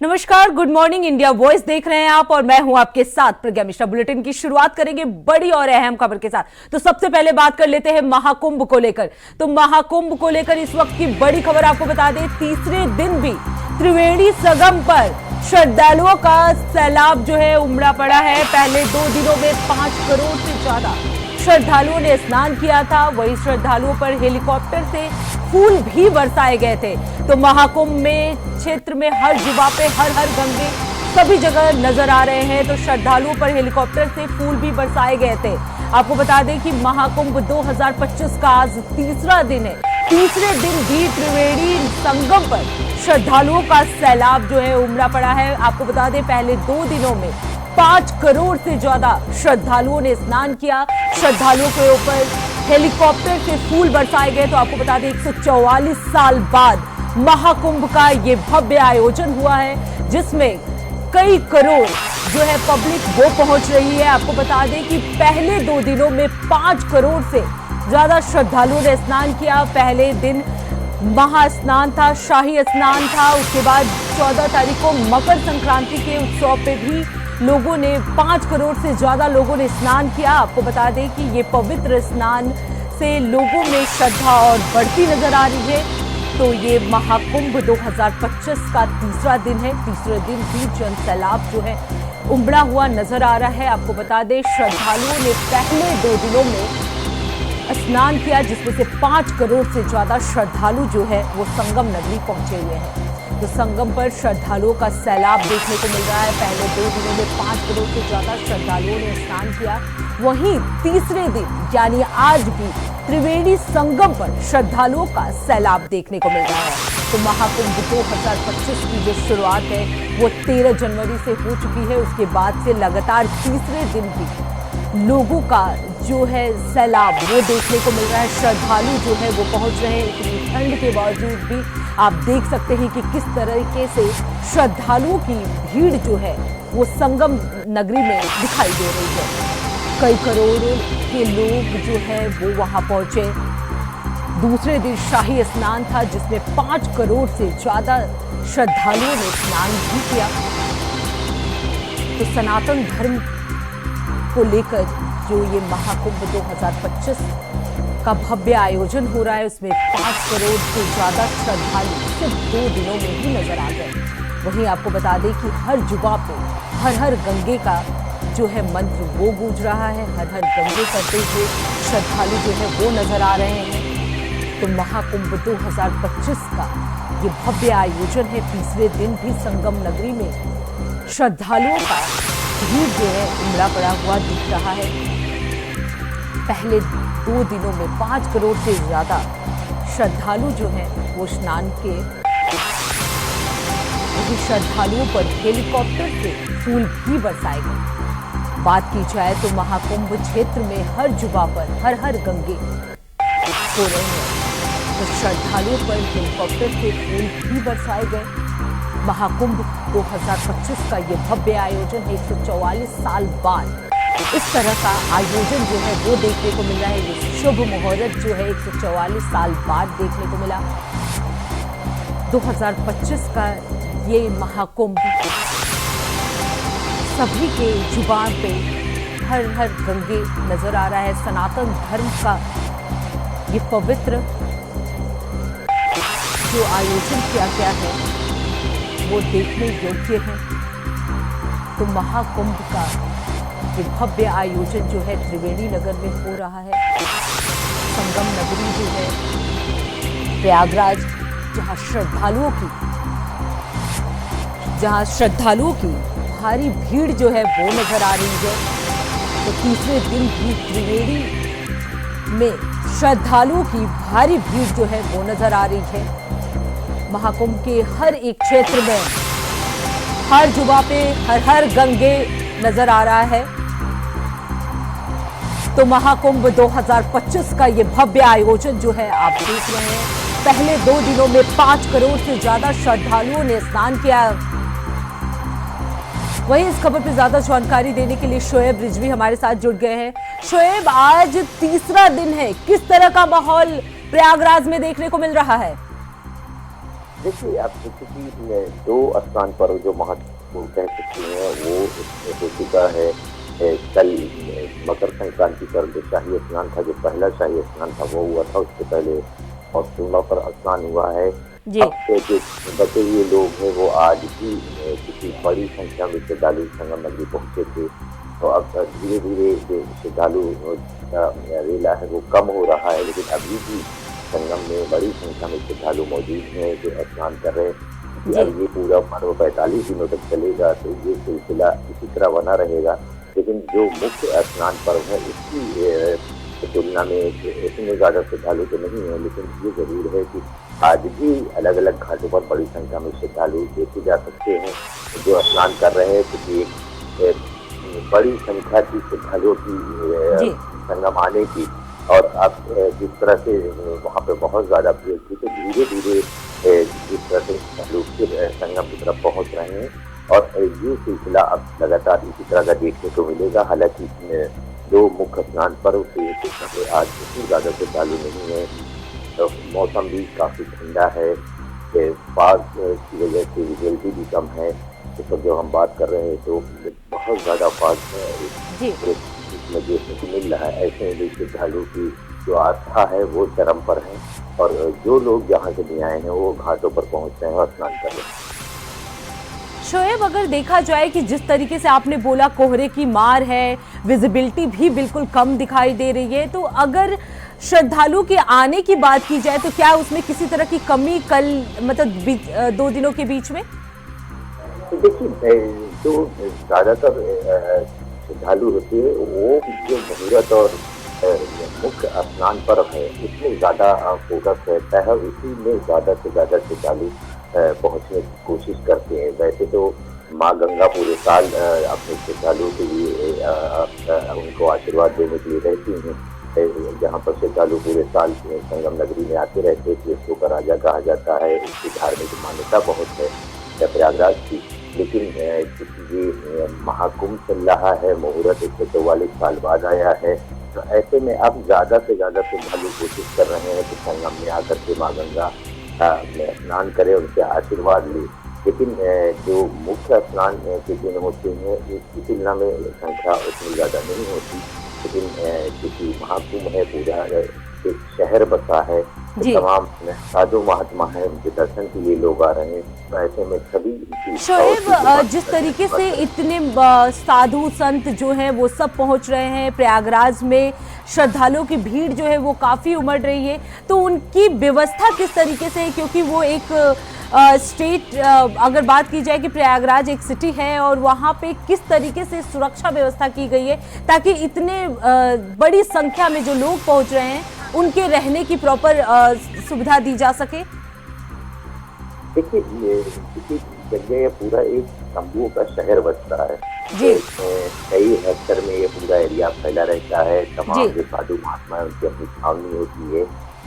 नमस्कार, good morning India voice देख रहे हैं आप और मैं हूं आपके साथ प्रज्ञा मिश्रा। बुलेटिन की शुरुआत करेंगे बड़ी और अहम खबर के साथ। तो सबसे पहले बात कर लेते हैं महाकुंभ को लेकर। तो महाकुंभ को लेकर इस वक्त की बड़ी खबर आपको बता दें, तीसरे दिन भी त्रिवेणी संगम पर श्रद्धालुओं का सैलाब जो है उमड़ा पड़ा है। पहले 2 दिनों में 5 करोड़ से ज्यादा श्रद्धालुओं ने स्नान किया था। वहीं श्रद्धालुओं पर हेलीकॉप्टर से फूल भी बरसाए गए थे। तो महाकुंभ में क्षेत्र में हर जुबा पे हर हर गंगे सभी जगह नजर आ रहे हैं। तो श्रद्धालुओं पर हेलीकॉप्टर से फूल भी बरसाए गए थे। आपको बता दें कि महाकुंभ 2025 का आज तीसरा दिन है। तीसरे दिन भी त्रिवेणी संगम पर श्रद्धालुओं का सैलाब जो है उमड़ा पड़ा है। आपको बता दें, पहले 2 दिनों में 5 करोड़ से ज्यादा श्रद्धालुओं ने स्नान किया। श्रद्धालुओं के ऊपर हेलीकॉप्टर से फूल बरसाए गए। तो आपको बता दें, 144 साल बाद महाकुंभ का ये भव्य आयोजन हुआ है, जिसमें कई करोड़ जो है पब्लिक वो पहुंच रही है। आपको बता दें कि पहले 2 दिनों में 5 करोड़ से ज्यादा श्रद्धालुओं ने स्नान किया। पहले दिन महास्नान था, शाही स्नान था। उसके बाद 14 तारीख को मकर संक्रांति के उत्सव पे भी लोगों ने 5 करोड़ से ज्यादा लोगों ने स्नान किया। आपको बता दें कि ये पवित्र स्नान से लोगों में श्रद्धा और बढ़ती नजर आ रही है। तो ये महाकुंभ 2025 का तीसरा दिन है। तीसरे दिन भी जन सैलाब जो है उमड़ा हुआ नजर आ रहा है। आपको बता दें, श्रद्धालुओं ने पहले 2 दिनों में स्नान किया, जिसमें से 5 करोड़ से ज्यादा श्रद्धालु जो है वो संगम नगरी पहुंचे हुए हैं। तो संगम पर श्रद्धालुओं का सैलाब देखने को मिल रहा है। पहले 2 दिनों में 5 करोड़ से ज्यादा श्रद्धालुओं ने स्नान किया। वहीं तीसरे दिन यानी आज भी त्रिवेणी संगम पर श्रद्धालुओं का सैलाब देखने को मिल रहा है। तो महाकुंभ 2025 की जो शुरुआत है वो 13 जनवरी से हो चुकी है। उसके बाद से लगातार तीसरे दिन भी लोगों का जो है सैलाब वो देखने को मिल रहा है। श्रद्धालु जो है वो पहुंच रहे हैं। इतनी ठंड के बावजूद भी आप देख सकते हैं कि किस तरीके से श्रद्धालुओं की भीड़ जो है वो संगम नगरी में दिखाई दे रही है। कई करोड़ों के लोग जो है वो वहां पहुंचे। दूसरे दिन शाही स्नान था, जिसमें 5 करोड़ से ज्यादा श्रद्धालुओं ने स्नान भी किया। तो सनातन धर्म को लेकर जो ये महाकुंभ 2025 का भव्य आयोजन हो रहा है, उसमें 5 करोड़ से ज्यादा श्रद्धालु सिर्फ 2 दिनों में ही नजर आ गए। वहीं आपको बता दें कि हर जुबा पे हर हर गंगे का जो है मंत्र वो गूंज रहा है। हर हर गंगे करते हुए श्रद्धालु जो है वो नजर आ रहे हैं। तो महाकुंभ 2025 का ये भव्य आयोजन है। तीसरे दिन भी संगम नगरी में श्रद्धालुओं का भीड़ जो है उमड़ा पड़ा हुआ दिख रहा है। पहले 2 दिनों में 5 करोड़ से ज्यादा श्रद्धालु जो हैं वो स्नान के। वही श्रद्धालुओं पर हेलीकॉप्टर से फूल भी बरसाए गए। बात की जाए तो महाकुंभ क्षेत्र में हर जुबा पर हर हर गंगे हो रहे हैं। तो श्रद्धालुओं पर हेलीकॉप्टर से फूल भी बरसाए गए। महाकुंभ 2025 का ये भव्य आयोजन है। 144 साल बाद इस तरह का आयोजन जो है वो देखने को मिल रहा है। ये शुभ मुहूर्त जो है 144 साल बाद देखने को मिला। 2025 का ये महाकुंभ सभी के जुबान पे हर हर गंगे नजर आ रहा है। सनातन धर्म का ये पवित्र जो आयोजन किया गया है वो देखने योग्य है। तो महाकुंभ का ये भव्य आयोजन जो है त्रिवेणी नगर में हो रहा है। संगम नगरी जो है प्रयागराज, जहां श्रद्धालुओं की भारी भीड़ जो है वो नजर आ रही है। तो तीसरे दिन भी त्रिवेणी में श्रद्धालुओं की भारी भीड़ जो है वो नजर आ रही है। महाकुंभ के हर एक क्षेत्र में हर जुबा पे हर हर गंगे नजर आ रहा है। तो महाकुंभ 2025 का ये भव्य आयोजन जो है आप देख रहे हैं। पहले 2 दिनों में 5 करोड़ से ज्यादा श्रद्धालुओं ने स्नान किया। वहीं इस खबर पर ज्यादा जानकारी देने के लिए शोएब रिजवी हमारे साथ जुड़ गए हैं। शोएब, आज तीसरा दिन है, किस तरह का माहौल प्रयागराज में देखने को मिल रहा है? देखिए, आप जैसे कि दो स्नान पर्व जो महत्वपूर्ण कह सकते हैं वो हो चुका है। कल मकर संक्रांति पर जो शाही स्नान था, जो पहला शाही स्नान था वो हुआ था। उससे पहले मौसम पर स्नान हुआ है। जी। अब के जो बचे हुए लोग हैं वो आज भी किसी बड़ी संख्या में श्रद्धालु संगम नगरी पहुंचे थे। तो अब धीरे धीरे जो श्रद्धालु का रेला है वो कम हो रहा है, लेकिन अभी भी संगम में बड़ी संख्या में श्रद्धालु मौजूद हैं जो स्नान कर रहे हैं। कि जी। अब ये पूरा पर्व 45 दिनों तक चलेगा, तो ये सिलसिला इसी तरह बना रहेगा। लेकिन जो मुख्य स्नान पर्व है उसकी तुलना में इतने ज़्यादा श्रद्धालु तो नहीं है, लेकिन ये जरूर है कि आज भी अलग अलग घाटों पर बड़ी संख्या में श्रद्धालु देखे जा सकते हैं जो स्नान कर रहे हैं। क्योंकि एक बड़ी संख्या की श्रद्धालुओं की जी। संगम आने की, और अब जिस तरह से वहाँ पे बहुत ज़्यादा भीड़ थी, तो धीरे धीरे जिस तरह से लोग फिर संगम की तरफ पहुँच रहे हैं, और ये सिलसिला अब लगातार इसी तरह का देखने को मिलेगा। हालांकि दो मुख्य स्नान पर्व से आज इतनी ज़्यादा श्रद्धालु नहीं है। तो मौसम भी काफ़ी ठंडा है, फाग की वजह से विजिबिलिटी भी कम है। तो सब जो हम बात कर रहे हैं तो बहुत ज़्यादा फाग इसमें देखने को मिल रहा है। ऐसे में श्रद्धालु की जो आस्था है वो चरम पर है, और जो लोग जहाँ से भी आए हैं वो घाटों पर पहुँच रहे हैं और स्नान कर रहे हैं। शोएब, अगर देखा जाए कि जिस तरीके से आपने बोला कोहरे की मार है, विजिबिलिटी भी बिल्कुल कम दिखाई दे रही है, तो अगर श्रद्धालु के आने की बात की जाए तो क्या उसमें किसी तरह की कमी कल मतलब 2 दिनों के बीच में? तो देखिए, जो ज़्यादातर श्रद्धालु होते हैं वो जो मुहूर्त और मुख्य स्नान पर्व है उसमें ज़्यादा फोकस रहता है, और इसी में ज़्यादा से ज़्यादा श्रद्धालु पहुँचने की कोशिश करते हैं। वैसे तो माँ गंगा पूरे साल अपने श्रद्धालुओं के लिए उनको आशीर्वाद देने के लिए रहती हैं। जहाँ पर श्रद्धालु पूरे साल संगम नगरी में आते रहते हैं, इसको का राजा कहा जाता है। इसकी धार्मिक मान्यता बहुत है प्रयागराज की। लेकिन क्योंकि ये महाकुंभ चल रहा है, मुहूर्त 144 साल बाद आया है, तो ऐसे में अब ज़्यादा से ज़्यादा श्रद्धालु कोशिश कर रहे हैं कि संगम में आकर के माँ गंगा में स्नान करें, उनसे आशीर्वाद ले। लेकिन जो मुख्य स्नान के दिन होते हैं इसकी तुलना में संख्या उतनी ज़्यादा नहीं होती। लेकिन क्योंकि महाकुंभ है, पूरा एक शहर बसा है, तो तमाम साधु महात्मा है, उनके दर्शन के लिए लोग आ रहे हैं। तो ऐसे में सभी शोएब, जिस तरीके से इतने साधु संत जो हैं वो सब पहुंच रहे हैं प्रयागराज में, श्रद्धालुओं की भीड़ जो है वो काफी उमड़ रही है, तो उनकी व्यवस्था किस तरीके से है? क्योंकि वो एक स्टेट अगर बात की जाए कि प्रयागराज एक सिटी है, और वहाँ पे किस तरीके से सुरक्षा व्यवस्था की गई है ताकि इतने बड़ी संख्या में जो लोग पहुंच रहे हैं उनके रहने की प्रॉपर सुविधा दी जा सके? देखिए, किसी जगह पूरा एक तंबुओं का शहर बसता है जी। कई हेक्टर में ये पूरा एरिया फैला रहता है। तमाम जो साधु महात्मा है उनकी अपनी छावनी होती है,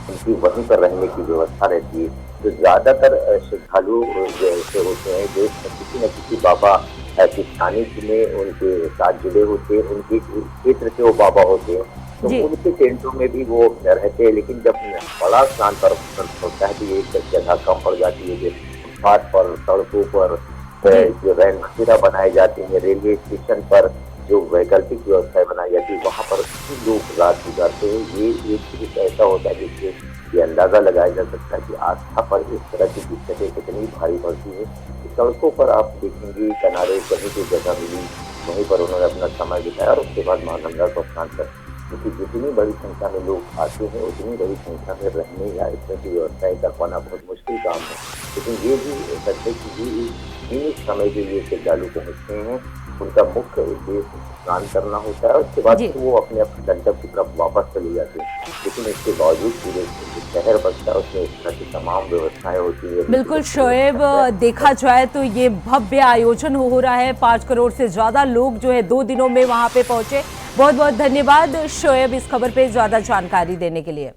उनकी वहीं पर रहने की व्यवस्था रहती है। तो ज्यादातर श्रद्धालु जैसे होते हैं जो किसी न किसी बाबा की सानिध्य में उनके साथ जुड़े होते हैं, उनके क्षेत्र के वो बाबा होते हैं, तो उनके टेंटों में भी वो रहते हैं। लेकिन जब बड़ा स्नान पर्व होता है तो ये जगह कम पड़ जाती है, जैसे फुटपाथ पर, सड़कों पर जो रैन बसेरा बनाए जाते हैं, रेलवे स्टेशन पर जो वैकल्पिक व्यवस्थाएं बनाई जाती है, वहाँ पर लोग रात गुजारते हैं। ये एक ऐसा होता है जिससे ये अंदाजा लगाया जा सकता है कि आस्था पर इस तरह की दिक्कतें कितनी भारी पड़ती है। सड़कों पर आप देखेंगे किनारे कहीं भी जगह मिली वहीं पर उन्होंने अपना समय बिताया, और उसके बाद माँ गंगा को स्नान कर। क्योंकि जितनी बड़ी संख्या में लोग आते हैं उतनी बड़ी संख्या में रहने या इस तरह की व्यवस्थाएं कर पाना बहुत मुश्किल काम है। लेकिन ये भी सत्य कि ये सीमित समय के लिए श्रद्धालु पहुँचते हैं, उनका मुख्य उद्देश्य स्नान करना होता है, उसके बाद वो अपने अपने गंतव्य की तरफ वापस चले जाते हैं। लेकिन इसके बावजूद पूरे शहर बसता है उसमें इस तरह की तमाम व्यवस्थाएं होती है। बिल्कुल शोएब, देखा जाए तो ये भव्य आयोजन हो रहा है। 5 करोड़ से ज्यादा लोग जो है 2 दिनों में वहां पे पहुंचे। बहुत बहुत धन्यवाद शोएब इस खबर पे ज्यादा जानकारी देने के लिए।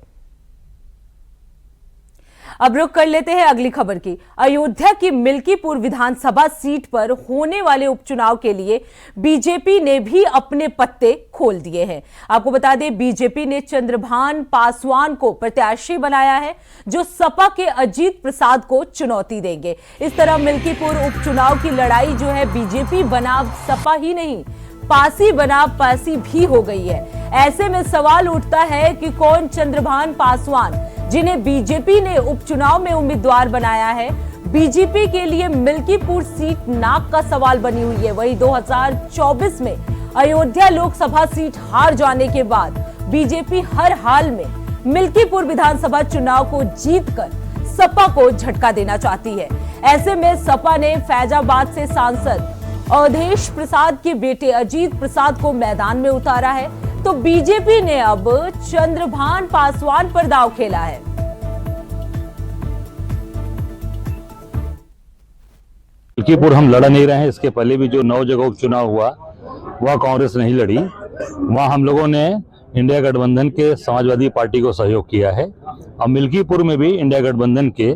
अब रुक कर लेते हैं अगली खबर की। अयोध्या की मिल्कीपुर विधानसभा सीट पर होने वाले उपचुनाव के लिए बीजेपी ने भी अपने पत्ते खोल दिए हैं। आपको बता दें, बीजेपी ने चंद्रभान पासवान को प्रत्याशी बनाया है, जो सपा के अजीत प्रसाद को चुनौती देंगे। इस तरह मिल्कीपुर उपचुनाव की लड़ाई जो है बीजेपी बनाम सपा ही नहीं, पासी बनाम पासी भी हो गई है। ऐसे में सवाल उठता है कि कौन चंद्रभान पासवान, जिन्हें बीजेपी ने उपचुनाव में उम्मीदवार बनाया है, बीजेपी के लिए मिल्कीपुर सीट नाक का सवाल बनी हुई है। वहीं 2024 में अयोध्या लोकसभा सीट हार जाने के बाद बीजेपी हर हाल में मिल्कीपुर विधानसभा चुनाव को जीतकर सपा को झटका देना चाहती है। ऐसे में सपा ने फैजाबाद से सांसद अवधेश प्रसाद के बेटे अजीत प्रसाद को मैदान में उतारा है, तो बीजेपी ने अब चंद्रभान पासवान पर दांव खेला है। मिल्कीपुर हम लड़ा नहीं रहे हैं। इसके पहले भी जो 9 जगह उपचुनाव हुआ वह कांग्रेस नहीं लड़ी। वहां हम लोगों ने इंडिया गठबंधन के समाजवादी पार्टी को सहयोग किया है। अब मिल्कीपुर में भी इंडिया गठबंधन के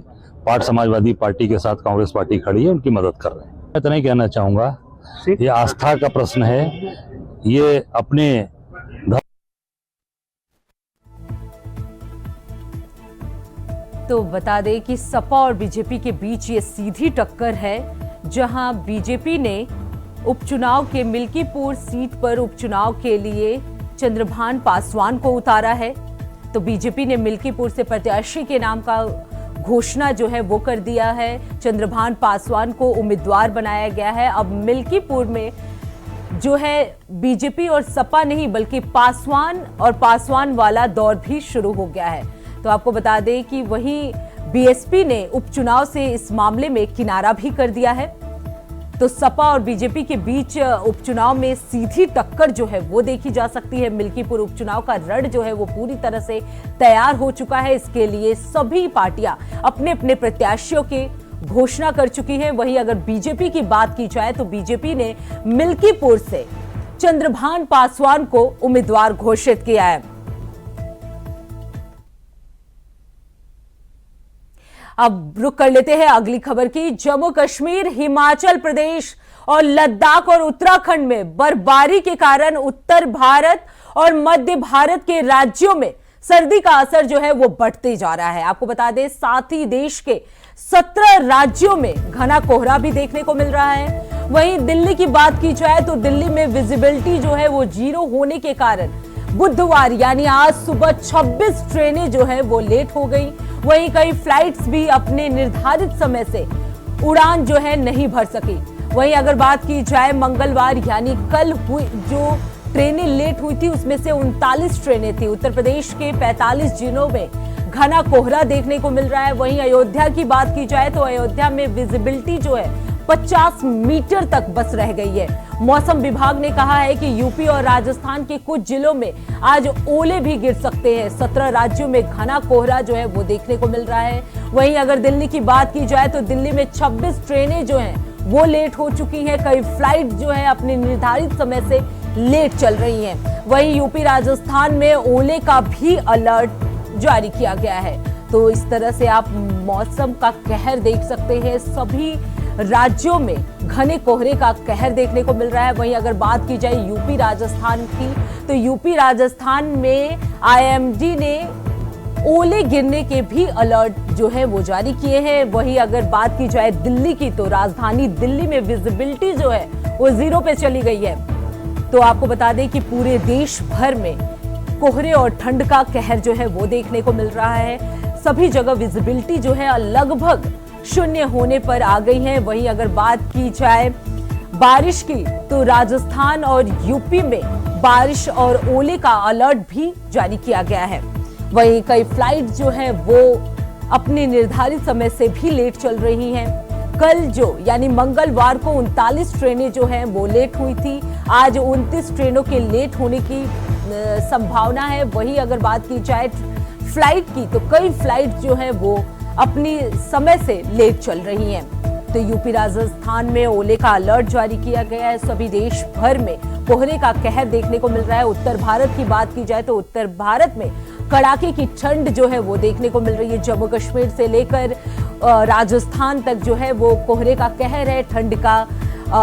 पार्ट समाजवादी पार्टी के साथ कांग्रेस पार्टी खड़ी है, उनकी मदद कर रहे हैं। मैं इतना ही कहना चाहूंगा, ये आस्था का प्रश्न है। ये अपने तो बता दें कि सपा और बीजेपी के बीच ये सीधी टक्कर है, जहां बीजेपी ने उपचुनाव के मिल्कीपुर सीट पर उपचुनाव के लिए चंद्रभान पासवान को उतारा है। तो बीजेपी ने मिल्कीपुर से प्रत्याशी के नाम का घोषणा जो है वो कर दिया है। चंद्रभान पासवान को उम्मीदवार बनाया गया है। अब मिल्कीपुर में जो है बीजेपी और सपा नहीं बल्कि पासवान और पासवान वाला दौर भी शुरू हो गया है। तो आपको बता दें कि वहीं बीएसपी ने उपचुनाव से इस मामले में किनारा भी कर दिया है। तो सपा और बीजेपी के बीच उपचुनाव में सीधी टक्कर जो है वो देखी जा सकती है। मिल्कीपुर उपचुनाव का रण जो है वो पूरी तरह से तैयार हो चुका है। इसके लिए सभी पार्टियां अपने अपने प्रत्याशियों की घोषणा कर चुकी हैं। वहीं अगर बीजेपी की बात की जाए तो बीजेपी ने मिल्कीपुर से चंद्रभान पासवान को उम्मीदवार घोषित किया है। अब रुक कर लेते हैं अगली खबर की। जम्मू कश्मीर, हिमाचल प्रदेश और लद्दाख और उत्तराखंड में बर्फबारी के कारण उत्तर भारत और मध्य भारत के राज्यों में सर्दी का असर जो है वो बढ़ते जा रहा है। आपको बता दें, साथ ही देश के 17 राज्यों में घना कोहरा भी देखने को मिल रहा है। वहीं दिल्ली की बात की जाए तो दिल्ली में विजिबिलिटी जो है वो 0 होने के कारण बुधवार यानी आज सुबह 26 ट्रेनें जो है वो लेट हो गई। वहीं कई फ्लाइट्स भी अपने निर्धारित समय से उड़ान जो है नहीं भर सकी। वहीं अगर बात की जाए मंगलवार यानी कल हुई जो ट्रेनें लेट हुई थी उसमें से 39 ट्रेनें थी। उत्तर प्रदेश के 45 जिलों में घना कोहरा देखने को मिल रहा है। वहीं अयोध्या की बात की जाए तो अयोध्या में विजिबिलिटी जो है 50 मीटर तक बस रह गई है। मौसम विभाग ने कहा है कि यूपी और राजस्थान के कुछ जिलों में आज ओले भी गिर सकते हैं। 17 राज्यों में घना कोहरा जो है वो देखने को मिल रहा है। वहीं अगर दिल्ली की बात की जाए तो दिल्ली में 26 ट्रेनें जो हैं वो लेट हो चुकी हैं। कई फ्लाइट जो है अपने निर्धारित समय से लेट चल रही हैं। वहीं यूपी राजस्थान में ओले का भी अलर्ट जारी किया गया है। तो इस तरह से आप मौसम का कहर देख सकते हैं। सभी राज्यों में घने कोहरे का कहर देखने को मिल रहा है। वहीं अगर बात की जाए यूपी राजस्थान की तो यूपी राजस्थान में आईएमडी ने ओले गिरने के भी अलर्ट जो है वो जारी किए हैं। वहीं अगर बात की जाए दिल्ली की तो राजधानी दिल्ली में विजिबिलिटी जो है वो 0 पे चली गई है। तो आपको बता दें कि पूरे देश भर में कोहरे और ठंड का कहर जो है वो देखने को मिल रहा है। सभी जगह विजिबिलिटी जो है लगभग 0 होने पर आ गई है। वहीं अगर बात की जाए बारिश की तो राजस्थान और यूपी में बारिश और ओले का अलर्ट भी जारी किया गया है। वहीं कई फ्लाइट जो है वो अपने निर्धारित समय से भी लेट चल रही हैं। कल जो यानी मंगलवार को 39 ट्रेनें जो हैं वो लेट हुई थी। आज 29 ट्रेनों के लेट होने की संभावना है। वहीं अगर बात की जाए फ्लाइट की तो कई फ्लाइट जो है वो अपनी समय से लेट चल रही हैं। तो यूपी राजस्थान में ओले का अलर्ट जारी किया गया है। सभी देश भर में कोहरे का कहर देखने को मिल रहा है। उत्तर भारत की बात की जाए तो उत्तर भारत में कड़ाके की ठंड जो है वो देखने को मिल रही है। जम्मू कश्मीर से लेकर राजस्थान तक जो है वो कोहरे का कहर है, ठंड का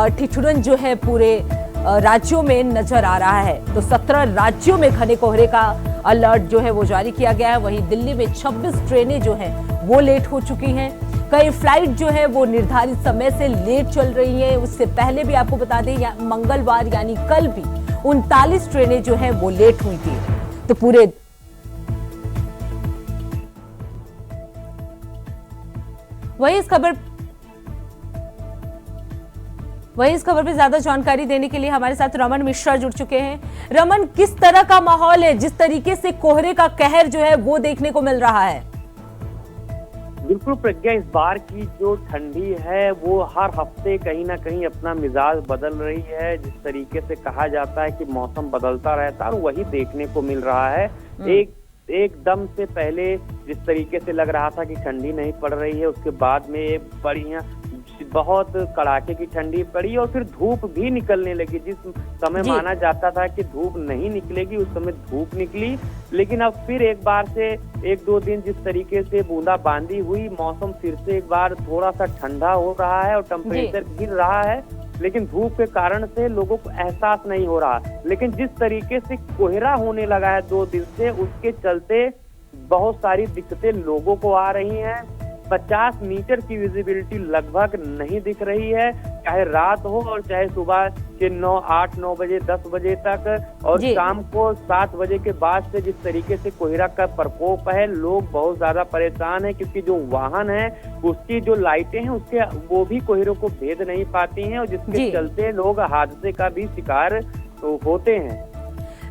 ठिठुरन जो है पूरे राज्यों में नजर आ रहा है। तो 17 राज्यों में घने कोहरे का अलर्ट जो है वो जारी किया गया है। वहीं दिल्ली में 26 ट्रेनें जो हैं वो लेट हो चुकी हैं। कई फ्लाइट जो है वो निर्धारित समय से लेट चल रही है। उससे पहले भी आपको बता दें मंगलवार यानी कल भी 39 ट्रेनें जो है वो लेट हुई थी। तो पूरे वही इस खबर पे ज्यादा जानकारी देने के लिए हमारे साथ रमन मिश्रा जुड़ चुके हैं। रमन, किस तरह का माहौल है जिस तरीके से कोहरे का कहर जो है वो देखने को मिल रहा है? बिल्कुल प्रज्ञा, इस बार की जो ठंडी है वो हर हफ्ते कहीं ना कहीं अपना मिजाज बदल रही है। जिस तरीके से कहा जाता है कि मौसम बदलता रहता है, वही देखने को मिल रहा है। एकदम से पहले जिस तरीके से लग रहा था कि ठंडी नहीं पड़ रही है, उसके बाद में बढ़िया बहुत कड़ाके की ठंडी पड़ी और फिर धूप भी निकलने लगी। जिस समय माना जाता था कि धूप नहीं निकलेगी, उस समय धूप निकली। लेकिन अब फिर एक बार से 1-2 दिन जिस तरीके से बूंदाबांदी हुई, मौसम फिर से एक बार थोड़ा सा ठंडा हो रहा है और टेम्परेचर गिर रहा है, लेकिन धूप के कारण से लोगों को एहसास नहीं हो रहा। लेकिन जिस तरीके से कोहरा होने लगा है 2 दिन से, उसके चलते बहुत सारी दिक्कतें लोगों को आ रही हैं। 50 मीटर की विजिबिलिटी लगभग नहीं दिख रही है, चाहे रात हो और चाहे सुबह के 8-9 बजे 10 बजे तक, और शाम को 7 बजे के बाद से जिस तरीके से कोहरा का प्रकोप है, लोग बहुत ज्यादा परेशान हैं। क्योंकि जो वाहन है उसकी जो लाइटें हैं उसके वो भी कोहरे को भेद नहीं पाती हैं, और जिसके चलते लोग हादसे का भी शिकार होते हैं।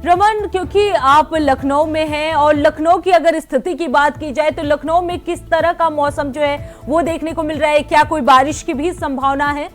रमन, क्योंकि आप लखनऊ में हैं और लखनऊ की अगर स्थिति की बात की जाए तो लखनऊ में किस तरह का मौसम जो है वो देखने को मिल रहा है? क्या कोई बारिश की भी संभावना है?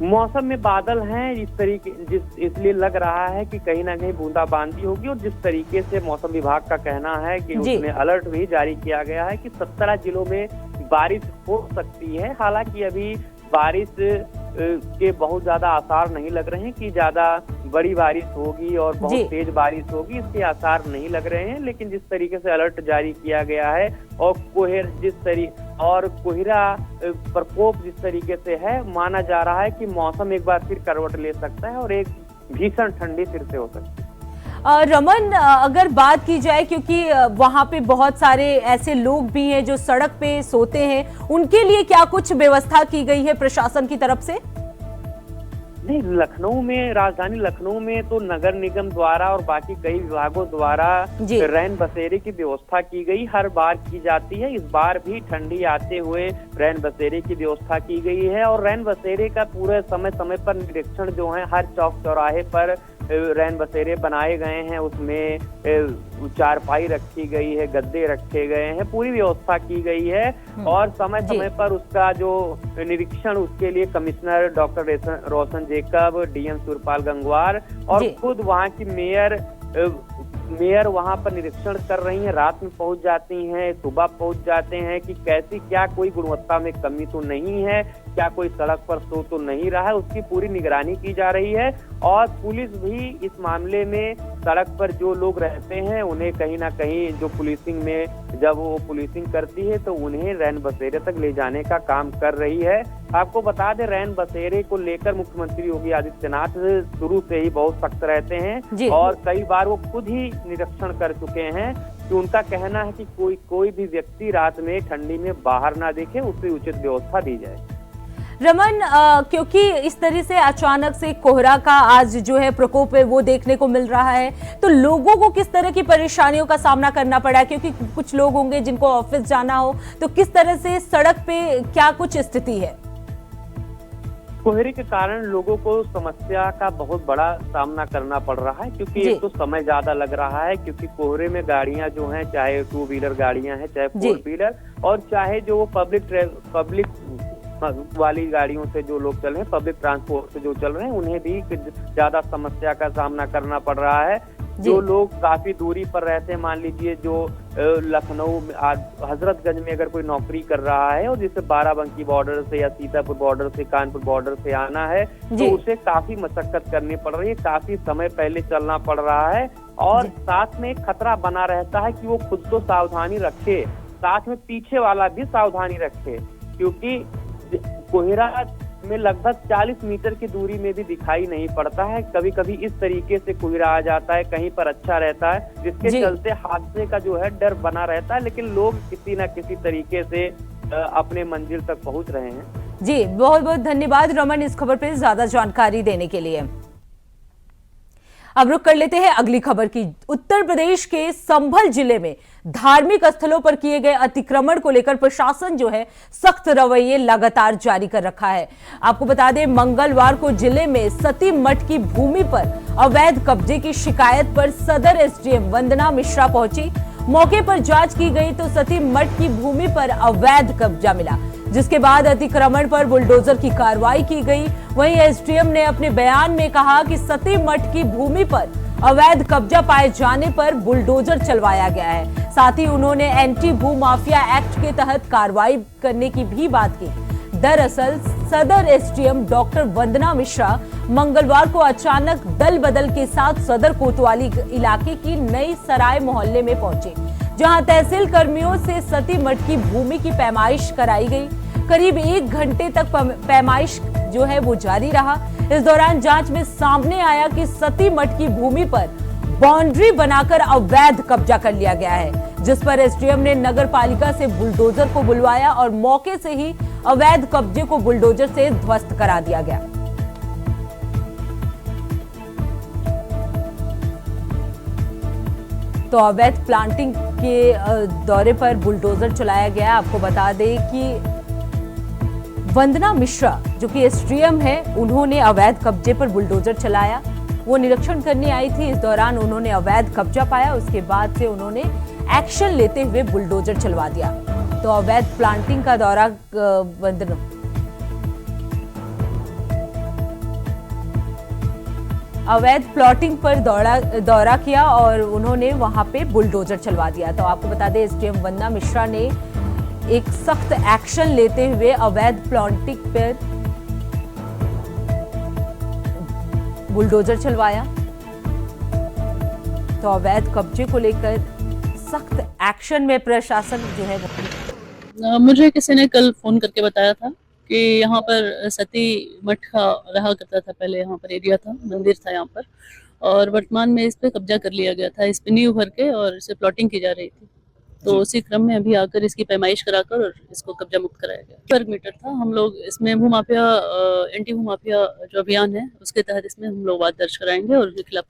मौसम में बादल हैं इसलिए लग रहा है कि कहीं ना कहीं बूंदाबांदी होगी। और जिस तरीके से मौसम विभाग का कहना है कि उसने अलर्ट भी जारी किया गया है कि 17 जिलों में बारिश हो सकती है। हालांकि अभी बारिश के बहुत ज्यादा आसार नहीं लग रहे हैं कि ज्यादा बड़ी बारिश होगी और बहुत तेज बारिश होगी, इसके आसार नहीं लग रहे हैं। लेकिन जिस तरीके से अलर्ट जारी किया गया है और कोहरा प्रकोप जिस तरीके से है, माना जा रहा है कि मौसम एक बार फिर करवट ले सकता है और एक भीषण ठंडी फिर से हो सकती है। रमन, अगर बात की जाए, क्योंकि वहां पे बहुत सारे ऐसे लोग भी हैं जो सड़क पे सोते हैं, उनके लिए क्या कुछ व्यवस्था की गई है प्रशासन की तरफ से? नहीं, लखनऊ में, राजधानी लखनऊ में तो नगर निगम द्वारा और बाकी कई विभागों द्वारा रैन बसेरे की व्यवस्था की गई, हर बार की जाती है। इस बार भी ठंडी आते हुए रैन बसेरे की व्यवस्था की गई है और रैन बसेरे का पूरे समय समय पर निरीक्षण जो है, हर चौक चौराहे पर रैन बसेरे बनाए गए हैं, उसमें चारपाई रखी गई है, गद्दे रखे गए हैं, पूरी व्यवस्था की गई है। और समय समय पर उसका जो निरीक्षण, उसके लिए कमिश्नर डॉक्टर रोशन जेकब, डीएम सुरपाल गंगवार और खुद वहाँ की मेयर वहां पर निरीक्षण कर रही हैं। रात में पहुंच जाती हैं, सुबह पहुंच जाते हैं कि कैसी, क्या कोई गुणवत्ता में कमी तो नहीं है, क्या कोई सड़क पर सो तो नहीं रहा है, उसकी पूरी निगरानी की जा रही है। और पुलिस भी इस मामले में सड़क पर जो लोग रहते हैं उन्हें कहीं ना कहीं, जो पुलिसिंग में जब वो पुलिसिंग करती है तो उन्हें रैन बसेरे तक ले जाने का काम कर रही है। आपको बता दें, रैन बसेरे को लेकर मुख्यमंत्री योगी आदित्यनाथ शुरू से ही बहुत सख्त रहते हैं और कई बार वो खुद ही निरीक्षण कर चुके हैं कि उनका कहना है कि कोई भी व्यक्ति रात में ठंडी में बाहर ना देखे, उससे उचित व्यवस्था दी जाए। रमन, क्योंकि इस तरह से अचानक से कोहरा का आज जो है प्रकोप है वो देखने को मिल रहा है, तो लोगों को किस तरह की परेशानियों का सामना करना पड़ा है? क्योंकि कुछ लोग होंगे जिनको ऑफिस जाना हो, तो किस तरह से सड़क पे क्या कुछ स्थिति है? कोहरे के कारण लोगों को समस्या का बहुत बड़ा सामना करना पड़ रहा है, क्योंकि एक तो समय ज्यादा लग रहा है, क्योंकि कोहरे में गाड़ियां जो हैं, चाहे 2 व्हीलर गाड़ियां हैं, चाहे 4 व्हीलर, और चाहे जो पब्लिक वाली गाड़ियों से जो लोग चल रहे हैं, पब्लिक ट्रांसपोर्ट से जो चल रहे हैं, उन्हें भी ज्यादा समस्या का सामना करना पड़ रहा है। जो लोग काफी दूरी पर रहते हैं, मान लीजिए जो लखनऊ हजरतगंज में अगर कोई नौकरी कर रहा है और जिसे बाराबंकी बॉर्डर से या सीतापुर बॉर्डर से, कानपुर बॉर्डर से आना है, तो उसे काफी मशक्कत करनी पड़ रही है, काफी समय पहले चलना पड़ रहा है और साथ में एक खतरा बना रहता है कि वो खुद तो सावधानी रखे, साथ में पीछे वाला भी सावधानी रखे, क्योंकि कोहरा में लगभग 40 मीटर की दूरी में भी दिखाई नहीं पड़ता है। कभी कभी इस तरीके से कोहरा आ जाता है, कहीं पर अच्छा रहता है, जिसके चलते हादसे का जो है डर बना रहता है, लेकिन लोग किसी न किसी तरीके से अपने मंजिल तक पहुंच रहे हैं। जी, बहुत बहुत धन्यवाद रमन इस खबर पर ज्यादा जानकारी देने के लिए। अब रुक कर लेते हैं अगली खबर की। उत्तर प्रदेश के संभल जिले में धार्मिक स्थलों पर किए गए अतिक्रमण को लेकर प्रशासन जो है सख्त रवैये लगातार जारी कर रखा है। आपको बता दें, मंगलवार को जिले में सती मठ की भूमि पर अवैध कब्जे की शिकायत पर सदर एसडीएम वंदना मिश्रा पहुंची। मौके पर जांच की गई तो सती मठ की भूमि पर अवैध कब्जा मिला, जिसके बाद अतिक्रमण पर बुलडोजर की कार्रवाई की गई। वहीं एसडीएम ने अपने बयान में कहा कि सती मठ की भूमि पर अवैध कब्जा पाए जाने पर बुलडोजर चलवाया गया है। साथ ही उन्होंने एंटी भू माफिया एक्ट के तहत कार्रवाई करने की भी बात की। दरअसल सदर एसडीएम डॉक्टर वंदना मिश्रा मंगलवार को अचानक दल बदल के साथ सदर कोतवाली इलाके की नई सराय मोहल्ले में पहुंचे, जहां तहसील कर्मियों से सती मठ की भूमि की पैमाइश कराई गई। करीब 1 घंटे तक पैमाइश जो है वो जारी रहा। इस दौरान जांच में सामने आया कि सती मठ की भूमि पर बाउंड्री बनाकर अवैध कब्जा कर लिया गया है, जिस पर एसडीएम ने नगर पालिका से बुलडोजर को बुलवाया और मौके से ही अवैध कब्जे को बुलडोजर से ध्वस्त करा दिया गया। तो अवैध प्लांटिंग के दौरे पर बुलडोजर चलाया गया। आपको बता दें कि वंदना मिश्रा जो कि एसडीएम है, उन्होंने अवैध कब्जे पर बुलडोजर चलाया। वो निरीक्षण करने आई थी। इस दौरान उन्होंने अवैध कब्जा पाया। उसके बाद से उन्होंने एक्शन लेते हुए बुलडोजर चलवा दिया। तो अवैध प्लांटिंग का दौरा वंदना अवैध प्लॉटिंग पर दौरा किया और उन्होंने वहां पे बुलडोजर चलवा दिया। तो आपको बता दें, एसडीएम वंदना मिश्रा ने एक सख्त एक्शन लेते हुए अवैध प्लॉटिंग पर बुलडोजर चलवाया। तो अवैध कब्जे को लेकर सख्त एक्शन में प्रशासन जो है मुझे किसी ने कल फोन करके बताया था कि यहाँ पर सती मठ का रहा करता था, पहले यहाँ पर एरिया था, मंदिर था यहाँ पर, और वर्तमान में इस पे कब्जा कर लिया गया था, इस पे नींव भर के और इसे प्लॉटिंग की जा रही थी। तो उसी क्रम में अभी आकर इसकी पैमाइश कराकर और इसको कब्जा मुक्त कराया गया। वर्ग मीटर था। हम लोग इसमें भू माफिया एंटी भू माफिया जो अभियान है उसके तहत इसमें हम लोग वाद दर्ज कराएंगे और उसके खिलाफ।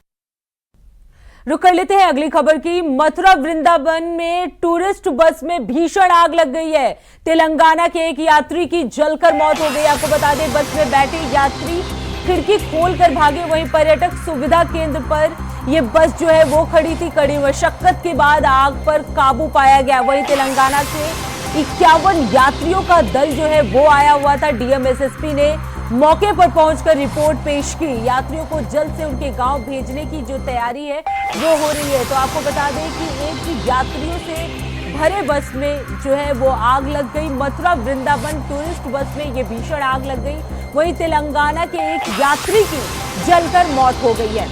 रुक कर लेते हैं अगली खबर की। मथुरा वृंदावन में टूरिस्ट बस में भीषण आग लग गई है। तेलंगाना के एक यात्री की जलकर मौत हो गई। आपको बता दें, बस में बैठे यात्री खिड़की खोलकर भागे। वहीं पर्यटक सुविधा केंद्र पर ये बस जो है वो खड़ी थी। कड़ी मशक्कत के बाद आग पर काबू पाया गया। वहीं तेलंगाना से 51 यात्रियों का दल जो है वो आया हुआ था। डीएम एसएसपी ने मौके पर पहुंचकर रिपोर्ट पेश की। यात्रियों को जल्द से उनके गांव भेजने की जो तैयारी है वो हो रही है। तो आपको बता दें कि एक यात्रियों से भरे बस में जो है वो आग लग गई। मथुरा वृंदावन टूरिस्ट बस में ये भीषण आग लग गई। वहीं तेलंगाना के एक यात्री की जलकर मौत हो गई है।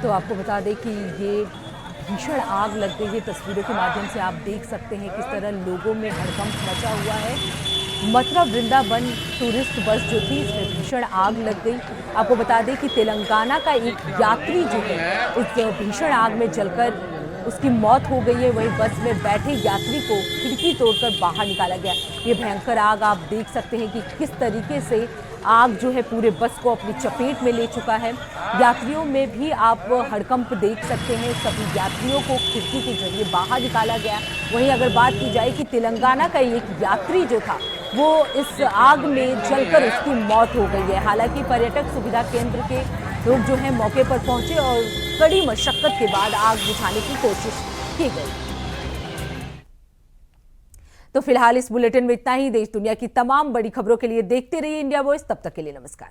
तो आपको बता दें कि ये भीषण आग लग गई है। तस्वीरों के माध्यम से आप देख सकते हैं किस तरह लोगों में हड़कंप मचा हुआ है। मथुरा वृंदावन टूरिस्ट बस जो थी इसमें भीषण आग लग गई। आपको बता दें कि तेलंगाना का एक यात्री जो है इस भीषण आग में जलकर उसकी मौत हो गई है। वहीं बस में बैठे यात्री को खिड़की तोड़कर बाहर निकाला गया। ये भयंकर आग आप देख सकते हैं कि किस तरीके से आग जो है पूरे बस को अपनी चपेट में ले चुका है। यात्रियों में भी आप हड़कंप देख सकते हैं। सभी यात्रियों को खिड़की के जरिए बाहर निकाला गया। वहीं अगर बात की जाए कि तेलंगाना का एक यात्री जो था वो इस आग में जलकर उसकी मौत हो गई है। हालांकि पर्यटक सुविधा केंद्र के लोग जो है मौके पर पहुंचे और कड़ी मशक्कत के बाद आग बुझाने की कोशिश की गई। तो फिलहाल इस बुलेटिन में इतना ही। देश दुनिया की तमाम बड़ी खबरों के लिए देखते रहिए इंडिया वॉइस। तब तक के लिए नमस्कार।